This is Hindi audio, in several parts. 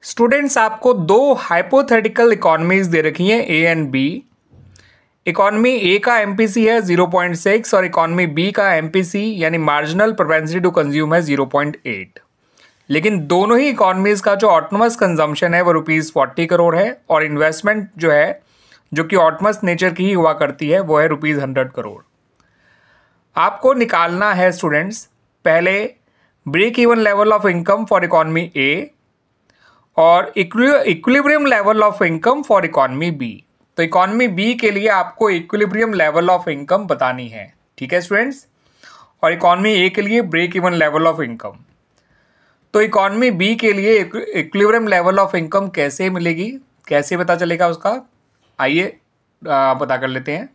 स्टूडेंट्स, आपको दो हाइपोथेटिकल इकोनॉमीज दे रखी हैं ए एंड बी। इकोनॉमी ए का एमपीसी है 0.6 और इकोनॉमी बी का एमपीसी यानी मार्जिनल प्रोपेंसिटी टू कंज्यूम है 0.8। लेकिन दोनों ही इकोनॉमीज का जो ऑटोनमस कंजम्पशन है वो ₹40 करोड़ है और इन्वेस्टमेंट जो है जो कि ऑटोनमस नेचर की ही हुआ करती है वो है ₹100 करोड़। आपको निकालना है स्टूडेंट्स पहले break even level of income for economy A और equilibrium level of income for economy B. तो इकोनॉमी बी के लिए आपको इक्विलिब्रियम लेवल ऑफ इनकम बतानी है, ठीक है स्टूडेंट्स। और इकोनॉमी ए के लिए break even level of income. तो इकोनॉमी बी के लिए इक्विलिब्रियम लेवल ऑफ इनकम कैसे मिलेगी, कैसे पता चलेगा उसका, आइए पता कर लेते हैं।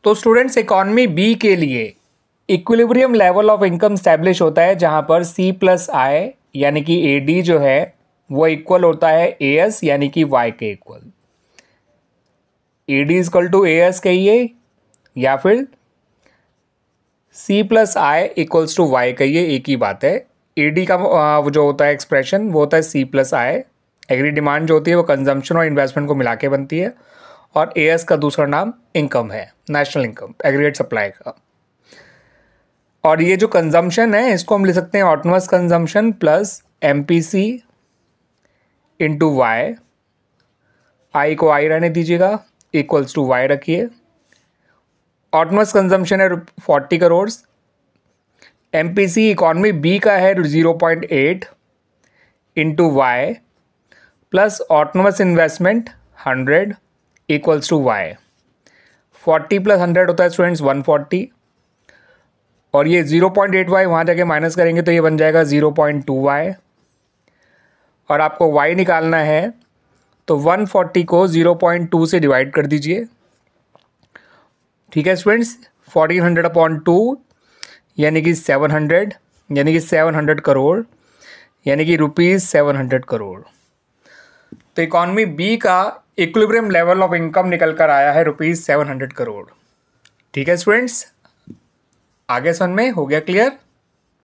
तो स्टूडेंट्स, इकोनॉमी बी के लिए equilibrium level of income establish होता है जहां पर C प्लस आई यानी कि AD जो है वो इक्वल होता है AS यानी कि Y के equal. AD equal to AS कहिए या फिर C plus I equals to Y कहिए, एक ही बात है। AD का जो होता है एक्सप्रेशन वो होता है C प्लस आई। एग्री डिमांड जो होती है वो कंजम्पशन और इन्वेस्टमेंट को मिला के बनती है और AS का दूसरा नाम इनकम है, नेशनल इनकम, एग्रीगेट सप्लाई का। और ये जो कंजम्पशन है इसको हम लिख सकते हैं autonomous consumption plus MPC into Y. I को आई रहने दीजिएगा, इक्वल्स टू वाई रखिए। ऑटोनमस कंजम्पशन है 40 करोड़। एमपीसी इकोनॉमी बी का है 0.8 into Y plus autonomous investment 100 equals to Y. 40 plus 100 होता है स्टूडेंट्स 140 और ये 0.8y वहाँ जाके माइनस करेंगे तो ये बन जाएगा 0.2y। और आपको y निकालना है तो 140 को 0.2 से डिवाइड कर दीजिए, ठीक है स्टूडेंट्स। 1400/2 यानी कि 700 यानी कि 700 करोड़ यानी कि ₹700 करोड़। तो इकोनॉमी बी का इक्विलिब्रियम लेवल ऑफ इनकम निकल कर आया है ₹700 करोड़, ठीक है स्टूडेंट्स। आगे समझ में हो गया क्लियर।